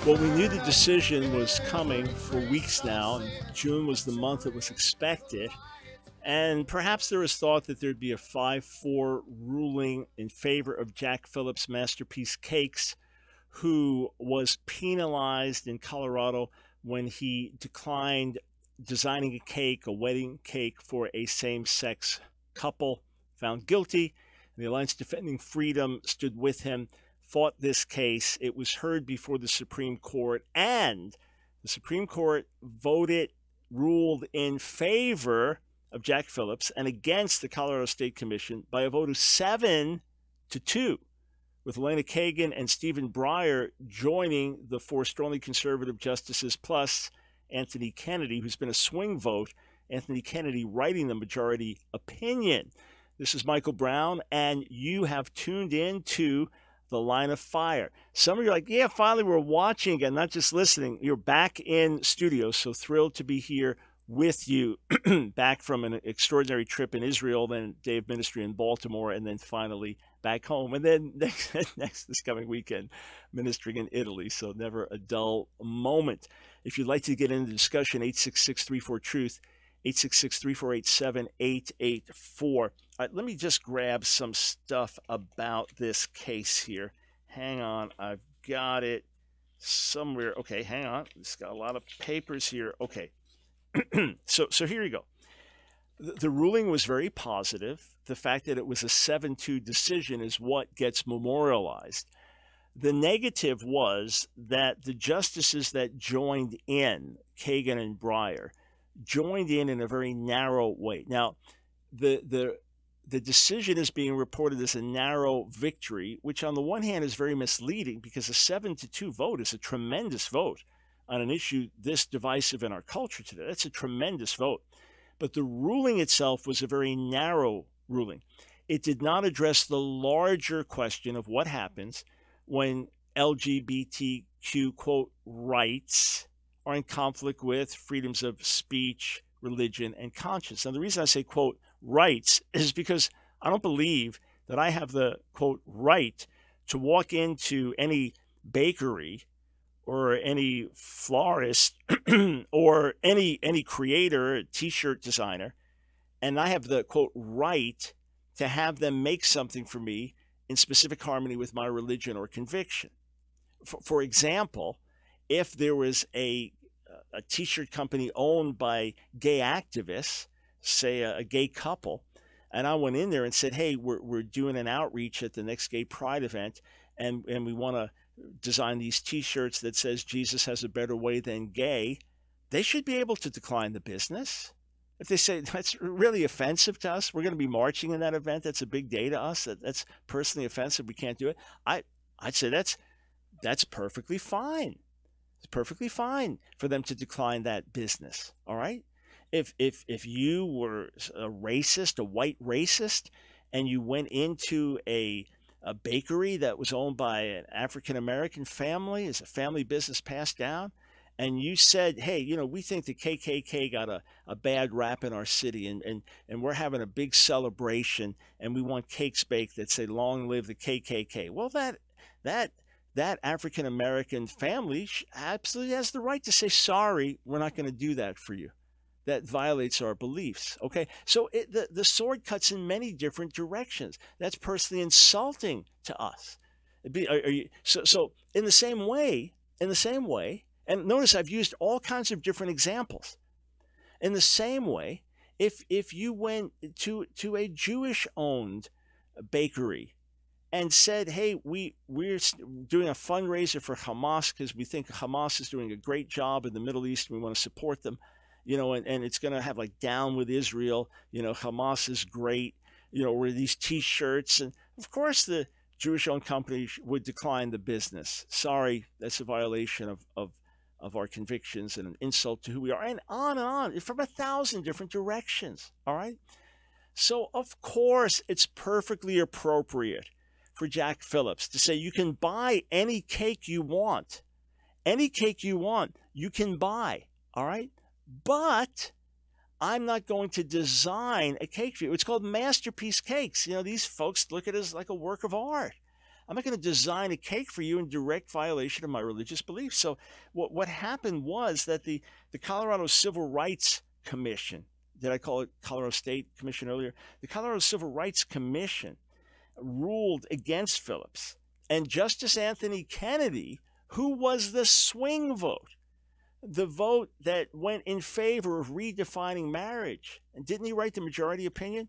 Well, we knew the decision was coming for weeks now, and June was the month it was expected. And perhaps there was thought that there'd be a 5-4 ruling in favor of Jack Phillips' Masterpiece Cakes, who was penalized in Colorado when he declined designing a cake, a wedding cake for a same sex couple, found guilty. The Alliance Defending Freedom stood with him, fought this case. It was heard before the Supreme Court, and the Supreme Court ruled in favor of Jack Phillips and against the Colorado State Commission by a vote of 7-2, with Elena Kagan and Stephen Breyer joining the four strongly conservative justices, plus Anthony Kennedy, who's been a swing vote, Anthony Kennedy writing the majority opinion. This is Michael Brown, and you have tuned in to The Line of Fire. Some of you are like, yeah, finally we're watching again, not just listening. You're back in studio, so thrilled to be here with you, back from an extraordinary trip in Israel, then day of ministry in Baltimore, and then finally back home. And then this coming weekend, ministering in Italy, so never a dull moment. If you'd like to get into the discussion, 866-34-TRUTH, 866-348-7884. All right, let me just grab some stuff about this case here. Hang on, I've got it somewhere. Okay, hang on. It's got a lot of papers here. Okay, so here you go. The ruling was very positive. The fact that it was a 7-2 decision is what gets memorialized. The negative was that the justices that joined in, Kagan and Breyer, joined in a very narrow way. Now, the decision is being reported as a narrow victory, which on the one hand is very misleading because a 7-2 vote is a tremendous vote on an issue this divisive in our culture today. That's a tremendous vote. But the ruling itself was a very narrow ruling. It did not address the larger question of what happens when LGBTQ, quote, rights are in conflict with freedoms of speech, religion, and conscience. Now, the reason I say, quote, rights is because I don't believe that I have the, quote, right to walk into any bakery or any florist or any creator, t-shirt designer, and I have the, quote, right to have them make something for me in specific harmony with my religion or conviction. For example, if there was a t-shirt company owned by gay activists, say a gay couple, and I went in there and said, hey, we're doing an outreach at the next gay pride event, and we want to design these t-shirts that says Jesus has a better way than gay, they should be able to decline the business. If they say that's really offensive to us, we're going to be marching in that event, that's a big day to us, that's personally offensive, we can't do it, I'd say that's perfectly fine. It's perfectly fine for them to decline that business. All right. If you were a racist, a white racist, and you went into a bakery that was owned by an African American family, as a family business passed down, and you said, hey, you know, we think the KKK got a bad rap in our city, and we're having a big celebration, and we want cakes baked that say long live the KKK. Well, that African American family absolutely has the right to say, sorry, we're not going to do that for you. That violates our beliefs. Okay, so the sword cuts in many different directions. That's personally insulting to us. So in the same way, and notice I've used all kinds of different examples. In the same way, if you went to a Jewish-owned bakery and said, hey, we're doing a fundraiser for Hamas because we think Hamas is doing a great job in the Middle East and we want to support them, you know, and it's going to have like down with Israel, you know, Hamas is great, you know, wear these t-shirts. And of course the Jewish-owned company would decline the business. Sorry, that's a violation of our convictions and an insult to who we are, and on, from 1,000 different directions, all right? So, of course, it's perfectly appropriate for Jack Phillips to say you can buy any cake you want. Any cake you want, you can buy, all right? But I'm not going to design a cake for you. It's called Masterpiece Cakes. You know, these folks look at it as like a work of art. I'm not going to design a cake for you in direct violation of my religious beliefs. So what happened was that the Colorado Civil Rights Commission, did I call it Colorado State Commission earlier? The Colorado Civil Rights Commission ruled against Phillips. And Justice Anthony Kennedy, who was the swing vote, the vote that went in favor of redefining marriage. And didn't he write the majority opinion?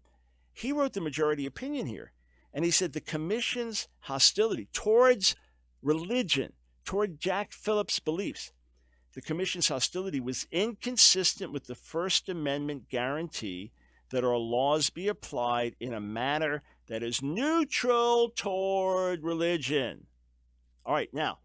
He wrote the majority opinion here. And he said the commission's hostility towards religion, toward Jack Phillips' beliefs, the commission's hostility was inconsistent with the First Amendment guarantee that our laws be applied in a manner that is neutral toward religion. All right, now,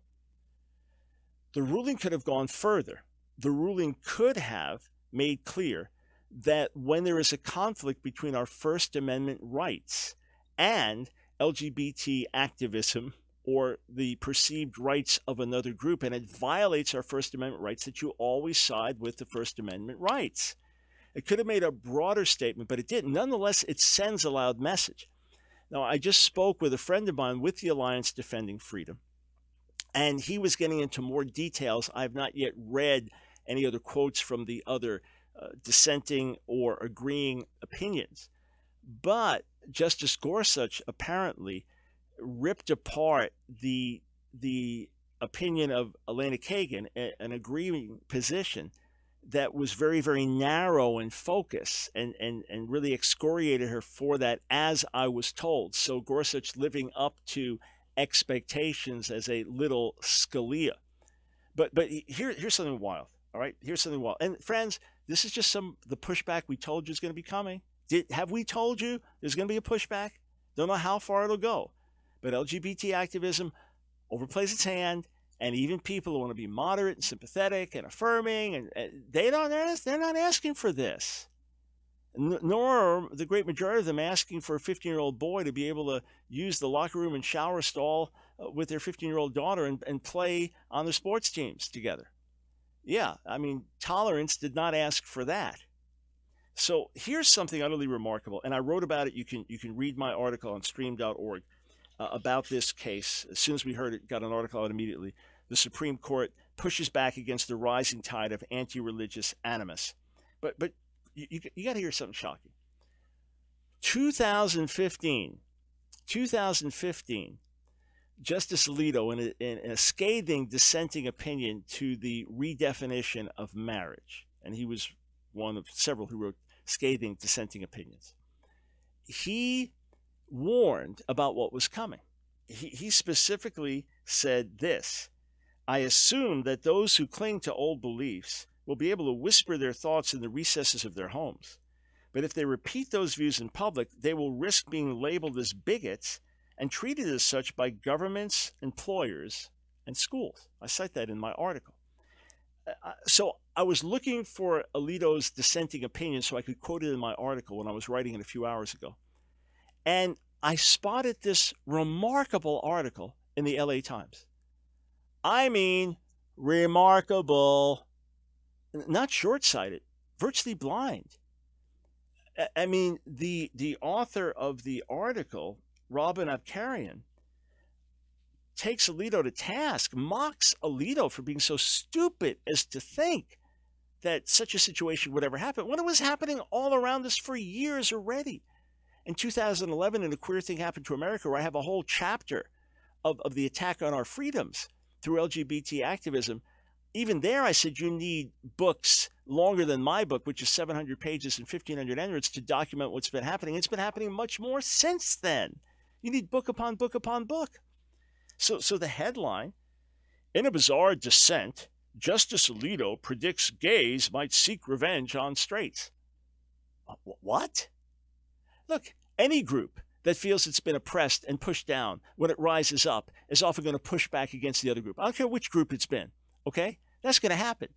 the ruling could have gone further. The ruling could have made clear that when there is a conflict between our First Amendment rights and LGBT activism or the perceived rights of another group, and it violates our First Amendment rights, that you always side with the First Amendment rights. It could have made a broader statement, but it didn't. Nonetheless, it sends a loud message. Now, I just spoke with a friend of mine with the Alliance Defending Freedom, and he was getting into more details. I've not yet read any other quotes from the other dissenting or agreeing opinions. But Justice Gorsuch apparently ripped apart the opinion of Elena Kagan, an agreeing position that was very, very narrow in focus, and really excoriated her for that, as I was told. So Gorsuch living up to expectations as a little Scalia. But here's something wild. All right, here's something wild. And friends, this is just the pushback we told you is going to be coming. Have we told you there's going to be a pushback? Don't know how far it'll go. But LGBT activism overplays its hand, and even people who want to be moderate and sympathetic and affirming, and they're not asking for this. Nor are the great majority of them asking for a 15-year-old boy to be able to use the locker room and shower stall with their 15-year-old daughter and play on the sports teams together. Yeah, I mean, tolerance did not ask for that. So here's something utterly remarkable, and I wrote about it. You can read my article on stream.org about this case. As soon as we heard it, got an article out immediately. The Supreme Court pushes back against the rising tide of anti-religious animus. But you got to hear something shocking. 2015, Justice Alito, in a scathing dissenting opinion to the redefinition of marriage, and he was one of several who wrote scathing dissenting opinions, he warned about what was coming. He specifically said this: I assume that those who cling to old beliefs will be able to whisper their thoughts in the recesses of their homes. But if they repeat those views in public, they will risk being labeled as bigots and treated as such by governments, employers, and schools. I cite that in my article. So I was looking for Alito's dissenting opinion so I could quote it in my article when I was writing it a few hours ago. And I spotted this remarkable article in the LA Times. I mean, remarkable. Not short-sighted, virtually blind. I mean, the author of the article, Robin Abkarian, takes Alito to task, mocks Alito for being so stupid as to think that such a situation would ever happen, when it was happening all around us for years already. In 2011, in A Queer Thing Happened to America, where I have a whole chapter of the attack on our freedoms through LGBT activism, even there I said you need books longer than my book, which is 700 pages and 1,500 endnotes, to document what's been happening. It's been happening much more since then. You need book upon book upon book. So the headline, in a bizarre dissent, Justice Alito predicts gays might seek revenge on straights. What? Look, any group that feels it's been oppressed and pushed down, when it rises up, is often going to push back against the other group. I don't care which group it's been, okay? That's going to happen.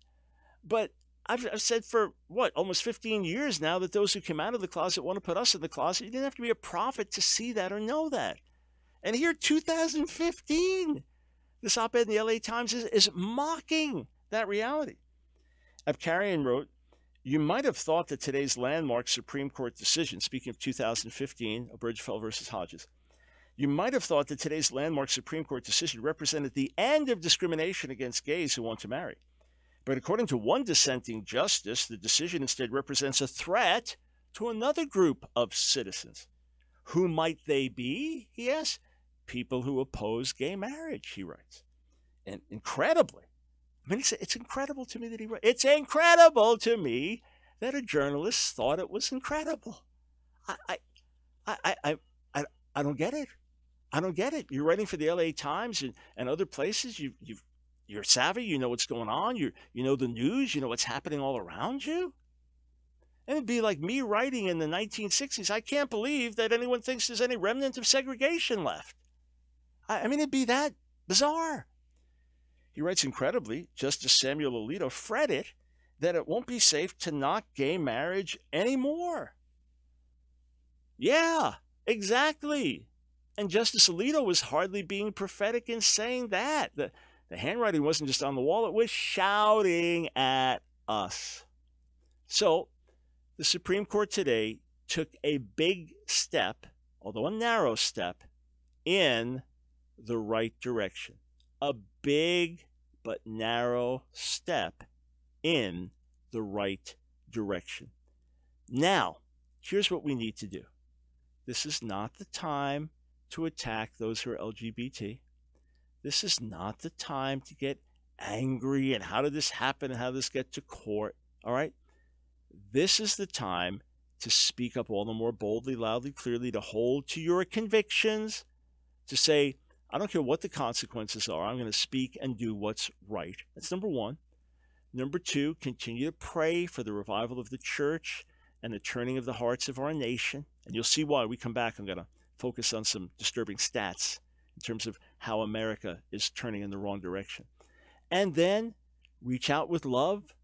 But I've said for, almost 15 years now that those who came out of the closet want to put us in the closet. You didn't have to be a prophet to see that or know that. And here, 2015, this op-ed in the LA Times is mocking that reality. Abkarian wrote, you might have thought that today's landmark Supreme Court decision, speaking of 2015, Obergefell versus Hodges, You might have thought that today's landmark Supreme Court decision represented the end of discrimination against gays who want to marry. But according to one dissenting justice, the decision instead represents a threat to another group of citizens. Who might they be? He asks. People who oppose gay marriage, he writes. And incredibly, it's incredible to me that he writes. It's incredible to me that a journalist thought it was incredible. I don't get it. I don't get it. You're writing for the LA Times and other places. You're savvy. You know what's going on. You know the news. You know what's happening all around you. And it'd be like me writing in the 1960s. I can't believe that anyone thinks there's any remnant of segregation left. I mean, it'd be that bizarre. He writes, incredibly, Justice Samuel Alito fretted that it won't be safe to knock gay marriage anymore. Yeah, exactly. And Justice Alito was hardly being prophetic in saying that. The handwriting wasn't just on the wall, it was shouting at us. So, the Supreme Court today took a big step, although a narrow step, in the right direction. A big but narrow step in the right direction. Now, here's what we need to do. This is not the time to attack those who are LGBT. This is not the time to get angry and how did this happen and how did this get to court, all right? This is the time to speak up all the more boldly, loudly, clearly, to hold to your convictions, to say, I don't care what the consequences are, I'm going to speak and do what's right. That's number one. Number two, continue to pray for the revival of the church and the turning of the hearts of our nation. And you'll see why. We come back, I'm going to focus on some disturbing stats in terms of how America is turning in the wrong direction. And then reach out with love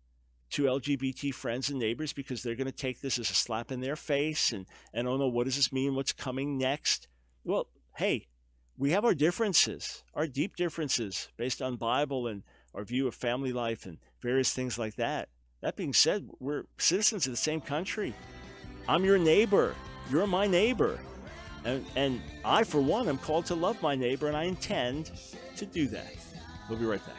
to LGBT friends and neighbors, because they're going to take this as a slap in their face and oh no, what does this mean? What's coming next? Well, hey, we have our differences, our deep differences based on Bible and our view of family life and various things like that. That being said, we're citizens of the same country. I'm your neighbor. You're my neighbor. And I, for one, am called to love my neighbor, and I intend to do that. We'll be right back.